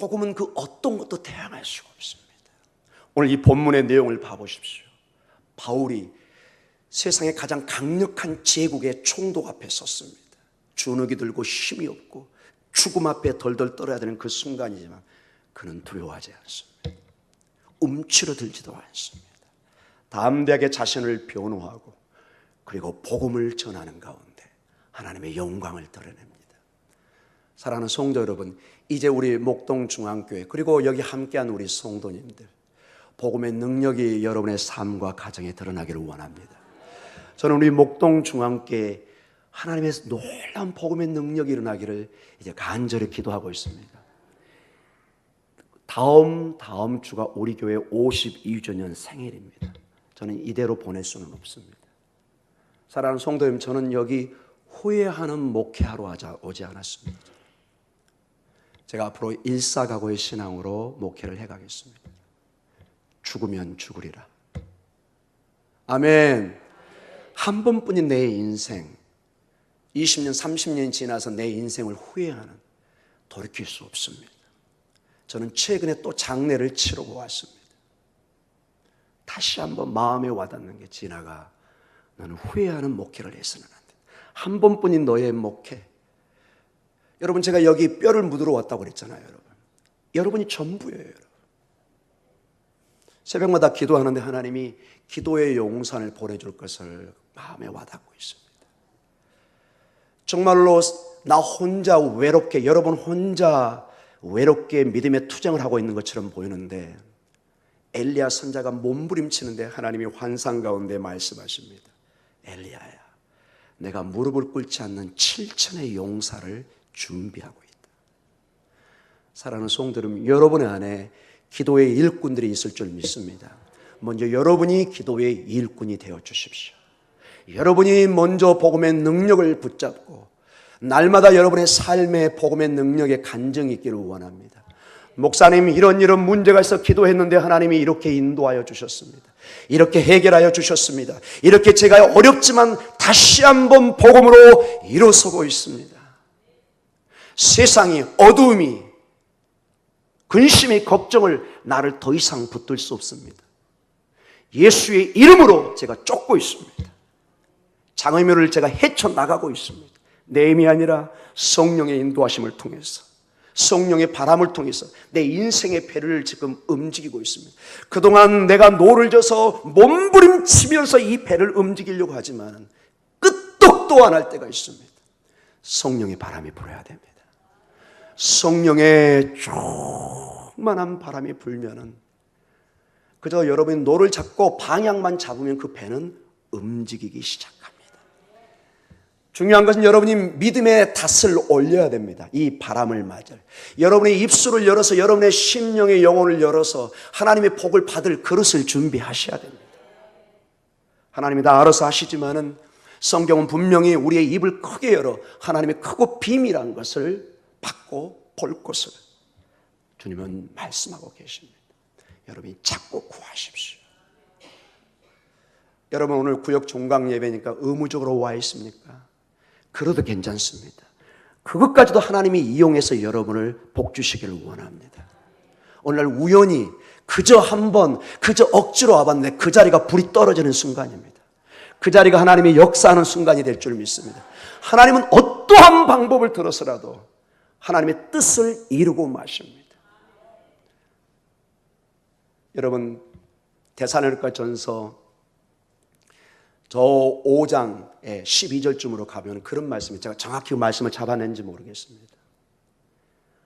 복음은 그 어떤 것도 대항할 수가 없습니다. 오늘 이 본문의 내용을 봐보십시오. 바울이 세상의 가장 강력한 제국의 총독 앞에 섰습니다. 주눅이 들고 힘이 없고 죽음 앞에 덜덜 떨어야 되는 그 순간이지만 그는 두려워하지 않습니다. 움츠러들지도 않습니다. 담대하게 자신을 변호하고 그리고 복음을 전하는 가운데 하나님의 영광을 드러냅니다. 사랑하는 성도 여러분, 이제 우리 목동중앙교회 그리고 여기 함께한 우리 성도님들, 복음의 능력이 여러분의 삶과 가정에 드러나기를 원합니다. 저는 우리 목동중앙교회 하나님의 놀라운 복음의 능력이 일어나기를 이제 간절히 기도하고 있습니다. 다음 주가 우리 교회 52주년 생일입니다. 저는 이대로 보낼 수는 없습니다. 사랑하는 성도 여러분, 저는 여기 후회하는 목회하러 오지 않았습니다. 제가 앞으로 일사각오의 신앙으로 목회를 해가겠습니다. 죽으면 죽으리라. 아멘. 한 번뿐인 내 인생, 20년, 30년이 지나서 내 인생을 후회하는, 돌이킬 수 없습니다. 저는 최근에 또 장례를 치르고 왔습니다. 다시 한번 마음에 와닿는 게, 지나가 너는 후회하는 목회를 해서는 안 돼. 한 번뿐인 너의 목회. 여러분, 제가 여기 뼈를 묻으러 왔다고 그랬잖아요. 여러분이 전부예요. 여러분. 새벽마다 기도하는데 하나님이 기도의 용산을 보내줄 것을 마음에 와닿고 있습니다. 정말로 나 혼자 외롭게, 여러분 혼자 외롭게 믿음의 투쟁을 하고 있는 것처럼 보이는데, 엘리야 선자가 몸부림치는데 하나님이 환상 가운데 말씀하십니다. 엘리야야, 내가 무릎을 꿇지 않는 7천의 용사를 준비하고 있다. 사랑하는 성도들, 여러분의 안에 기도의 일꾼들이 있을 줄 믿습니다. 먼저 여러분이 기도의 일꾼이 되어 주십시오. 여러분이 먼저 복음의 능력을 붙잡고 날마다 여러분의 삶의 복음의 능력에 간증이 있기를 원합니다. 목사님, 이런 문제가 있어 기도했는데 하나님이 이렇게 인도하여 주셨습니다. 이렇게 해결하여 주셨습니다. 이렇게 제가 어렵지만 다시 한번 복음으로 일어서고 있습니다. 세상이, 어두움이, 근심이, 걱정을 나를 더 이상 붙들 수 없습니다. 예수의 이름으로 제가 쫓고 있습니다. 장애물을 제가 헤쳐나가고 있습니다. 내 힘이 아니라 성령의 인도하심을 통해서, 성령의 바람을 통해서 내 인생의 배를 지금 움직이고 있습니다. 그동안 내가 노를 져서 몸부림치면서 이 배를 움직이려고 하지만 끄떡도 안 할 때가 있습니다. 성령의 바람이 불어야 됩니다. 성령의 조그만한 바람이 불면은 그저 여러분이 노를 잡고 방향만 잡으면 그 배는 움직이기 시작합니다. 중요한 것은 여러분이 믿음의 닷을 올려야 됩니다. 이 바람을 맞을, 여러분의 입술을 열어서, 여러분의 심령의 영혼을 열어서 하나님의 복을 받을 그릇을 준비하셔야 됩니다. 하나님이 다 알아서 하시지만은 성경은 분명히 우리의 입을 크게 열어 하나님의 크고 비밀한 것을 받고 볼 것을 주님은 말씀하고 계십니다. 여러분이 찾고 구하십시오. 여러분, 오늘 구역 종강 예배니까 의무적으로 와 있습니까? 그래도 괜찮습니다. 그것까지도 하나님이 이용해서 여러분을 복 주시기를 원합니다. 오늘날 우연히 그저 한번, 그저 억지로 와봤는데 그 자리가 불이 떨어지는 순간입니다. 그 자리가 하나님의 역사하는 순간이 될 줄 믿습니다. 하나님은 어떠한 방법을 들어서라도 하나님의 뜻을 이루고 마십니다. 여러분, 데살로니가 전서 저 5장의 12절쯤으로 가면 그런 말씀이, 제가 정확히 그 말씀을 잡아낸지 모르겠습니다.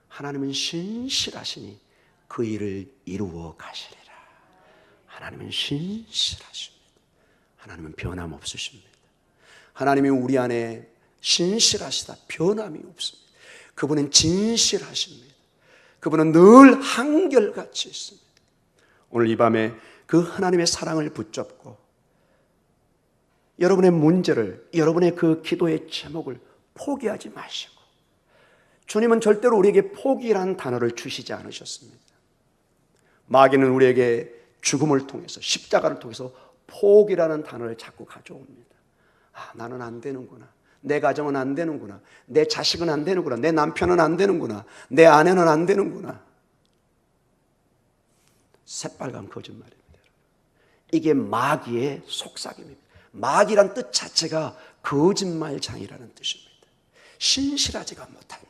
하나님은 신실하시니 그 일을 이루어 가시리라. 하나님은 신실하십니다. 하나님은 변함없으십니다. 하나님이 우리 안에 신실하시다, 변함이 없습니다. 그분은 진실하십니다. 그분은 늘 한결같이 있습니다. 오늘 이 밤에 그 하나님의 사랑을 붙잡고 여러분의 문제를, 여러분의 그 기도의 제목을 포기하지 마시고, 주님은 절대로 우리에게 포기라는 단어를 주시지 않으셨습니다. 마귀는 우리에게 죽음을 통해서, 십자가를 통해서 포기라는 단어를 자꾸 가져옵니다. 아, 나는 안 되는구나. 내 가정은 안 되는구나. 내 자식은 안 되는구나. 내 남편은 안 되는구나. 내 아내는 안 되는구나. 새빨간 거짓말입니다. 이게 마귀의 속삭임입니다. 마귀란 뜻 자체가 거짓말장이라는 뜻입니다. 신실하지가 못합니다.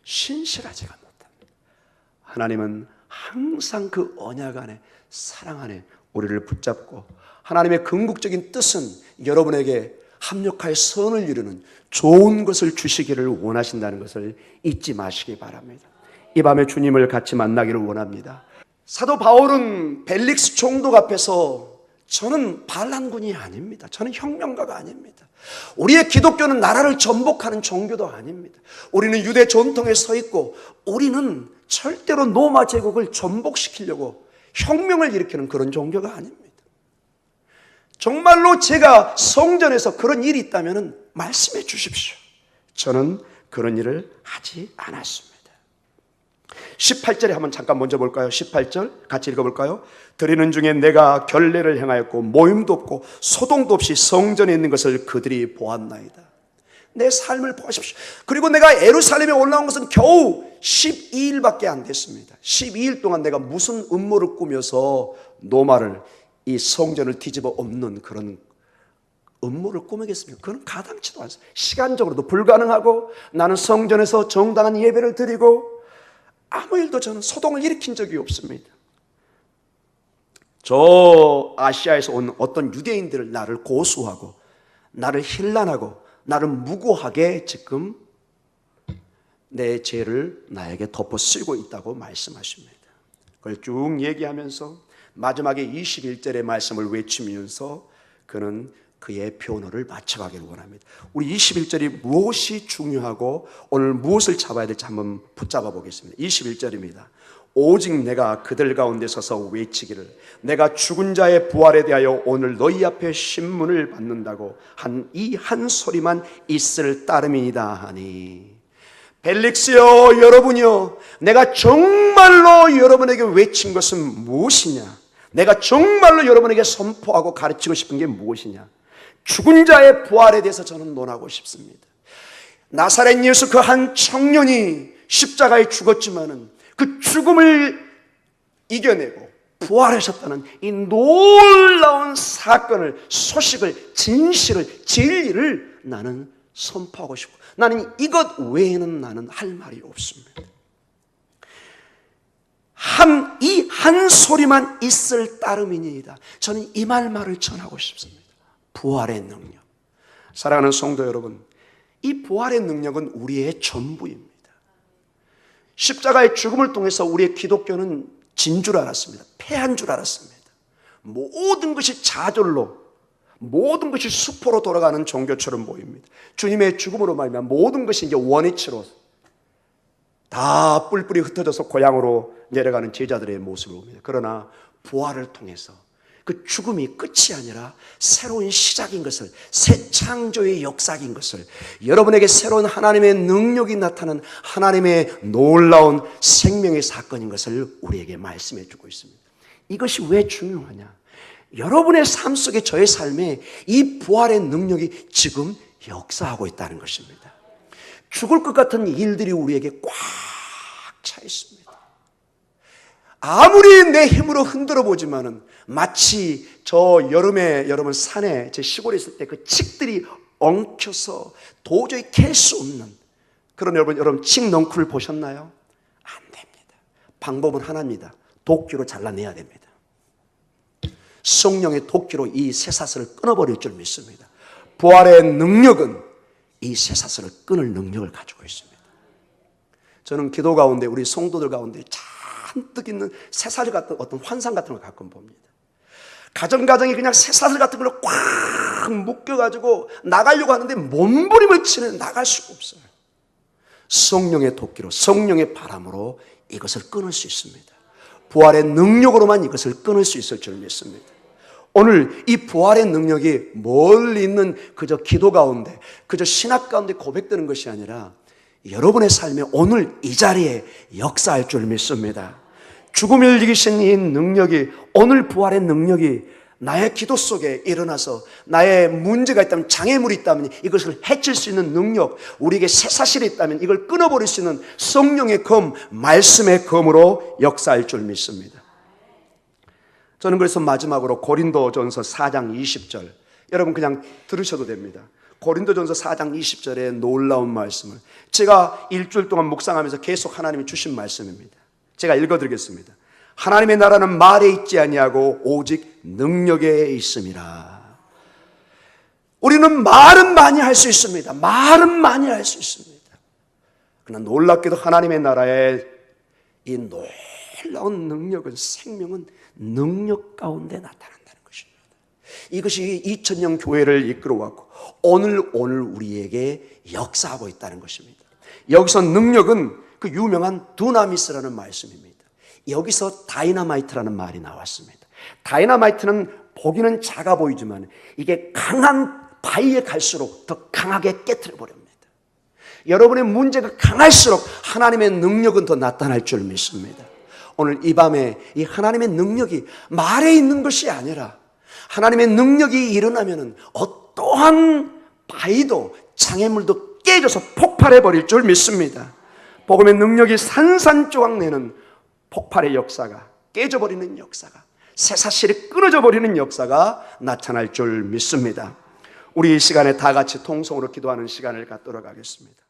신실하지가 못합니다. 하나님은 항상 그 언약 안에, 사랑 안에 우리를 붙잡고, 하나님의 궁극적인 뜻은 여러분에게 합력하여 선을 이루는 좋은 것을 주시기를 원하신다는 것을 잊지 마시기 바랍니다. 이 밤에 주님을 같이 만나기를 원합니다. 사도 바울은 벨릭스 총독 앞에서 저는 반란군이 아닙니다. 저는 혁명가가 아닙니다. 우리의 기독교는 나라를 전복하는 종교도 아닙니다. 우리는 유대 전통에 서 있고 우리는 절대로 로마 제국을 전복시키려고 혁명을 일으키는 그런 종교가 아닙니다. 정말로 제가 성전에서 그런 일이 있다면 말씀해 주십시오. 저는 그런 일을 하지 않았습니다. 18절에 한번 잠깐 먼저 볼까요? 18절 같이 읽어볼까요? 드리는 중에 내가 결례를 행하였고 모임도 없고 소동도 없이 성전에 있는 것을 그들이 보았나이다. 내 삶을 보십시오. 그리고 내가 예루살렘에 올라온 것은 겨우 12일밖에 안 됐습니다. 12일 동안 내가 무슨 음모를 꾸며서 노마를, 이 성전을 뒤집어 엎는 그런 음모를 꾸미겠습니까? 그건 가당치도 않습니다. 시간적으로도 불가능하고, 나는 성전에서 정당한 예배를 드리고 아무 일도 저는 소동을 일으킨 적이 없습니다. 저 아시아에서 온 어떤 유대인들을 나를 고수하고 나를 힐난하고 나를 무고하게 지금 내 죄를 나에게 덮어 쓰고 있다고 말씀하십니다. 그걸 쭉 얘기하면서 마지막에 21절의 말씀을 외치면서 그는 그의 변호를 맞춰가기를 원합니다. 우리 21절이 무엇이 중요하고 오늘 무엇을 잡아야 될지 한번 붙잡아 보겠습니다. 21절입니다. 오직 내가 그들 가운데 서서 외치기를 내가 죽은 자의 부활에 대하여 오늘 너희 앞에 신문을 받는다고 한 이 한 소리만 있을 따름이다 하니, 벨릭스여, 여러분이여, 내가 정말로 여러분에게 외친 것은 무엇이냐? 내가 정말로 여러분에게 선포하고 가르치고 싶은 게 무엇이냐? 죽은 자의 부활에 대해서 저는 논하고 싶습니다. 나사렛 예수 그 한 청년이 십자가에 죽었지만은 그 죽음을 이겨내고 부활하셨다는 이 놀라운 사건을, 소식을, 진실을, 진리를 나는 선포하고 싶고, 나는 이것 외에는 나는 할 말이 없습니다. 이 한 소리만 있을 따름이니이다. 저는 이 말을 전하고 싶습니다. 부활의 능력. 사랑하는 성도 여러분, 이 부활의 능력은 우리의 전부입니다. 십자가의 죽음을 통해서 우리의 기독교는 진 줄 알았습니다. 패한 줄 알았습니다. 모든 것이 좌절로, 모든 것이 수포로 돌아가는 종교처럼 보입니다. 주님의 죽음으로 말미암아 모든 것이 이제 원위치로 다 뿔뿔이 흩어져서 고향으로 내려가는 제자들의 모습을 봅니다. 그러나 부활을 통해서 그 죽음이 끝이 아니라 새로운 시작인 것을, 새 창조의 역사인 것을, 여러분에게 새로운 하나님의 능력이 나타나는 하나님의 놀라운 생명의 사건인 것을 우리에게 말씀해 주고 있습니다. 이것이 왜 중요하냐? 여러분의 삶 속에, 저의 삶에 이 부활의 능력이 지금 역사하고 있다는 것입니다. 죽을 것 같은 일들이 우리에게 꽉 차 있습니다. 아무리 내 힘으로 흔들어 보지만은 마치 저 여름에 여러분 산에 제 시골에 있을 때 그 칡들이 엉켜서 도저히 캘 수 없는 그런, 여러분 칡 넝쿨 보셨나요? 안 됩니다. 방법은 하나입니다. 도끼로 잘라내야 됩니다. 성령의 도끼로 이 쇠사슬을 끊어버릴 줄 믿습니다. 부활의 능력은 이 쇠사슬을 끊을 능력을 가지고 있습니다. 저는 기도 가운데, 우리 성도들 가운데 잔뜩 있는 쇠사슬 같은 어떤 환상 같은 걸 가끔 봅니다. 가정이 그냥 쇠사슬 같은 걸로 꽉 묶여가지고 나가려고 하는데 몸부림을 치는, 나갈 수가 없어요. 성령의 도끼로, 성령의 바람으로 이것을 끊을 수 있습니다. 부활의 능력으로만 이것을 끊을 수 있을 줄 믿습니다. 오늘 이 부활의 능력이 멀리 있는 그저 기도 가운데, 그저 신학 가운데 고백되는 것이 아니라 여러분의 삶에 오늘 이 자리에 역사할 줄 믿습니다. 죽음을 이기신 이 능력이, 오늘 부활의 능력이 나의 기도 속에 일어나서 나의 문제가 있다면, 장애물이 있다면 이것을 해칠 수 있는 능력, 우리에게 새 사실이 있다면 이걸 끊어버릴 수 있는 성령의 검, 말씀의 검으로 역사할 줄 믿습니다. 저는 그래서 마지막으로 고린도전서 4장 20절, 여러분 그냥 들으셔도 됩니다. 고린도전서 4장 20절의 놀라운 말씀을 제가 일주일 동안 묵상하면서 계속 하나님이 주신 말씀입니다. 제가 읽어드리겠습니다. 하나님의 나라는 말에 있지 아니하고 오직 능력에 있음이라. 우리는 말은 많이 할 수 있습니다. 말은 많이 할 수 있습니다. 그러나 놀랍게도 하나님의 나라의 이 놀라운 능력은, 생명은 능력 가운데 나타난다는 것입니다. 이것이 2000년 교회를 이끌어왔고 오늘 우리에게 역사하고 있다는 것입니다. 여기서 능력은 그 유명한 두나미스라는 말씀입니다. 여기서 다이너마이트라는 말이 나왔습니다. 다이너마이트는 보기는 작아 보이지만 이게 강한 바위에 갈수록 더 강하게 깨트려 버립니다. 여러분의 문제가 강할수록 하나님의 능력은 더 나타날 줄 믿습니다. 오늘 이 밤에 이 하나님의 능력이 말에 있는 것이 아니라 하나님의 능력이 일어나면 어떠한 바위도 장애물도 깨져서 폭발해 버릴 줄 믿습니다. 복음의 능력이 산산조각 내는 폭발의 역사가, 깨져버리는 역사가, 새 사실이 끊어져 버리는 역사가 나타날 줄 믿습니다. 우리 이 시간에 다 같이 통성으로 기도하는 시간을 갖도록 하겠습니다.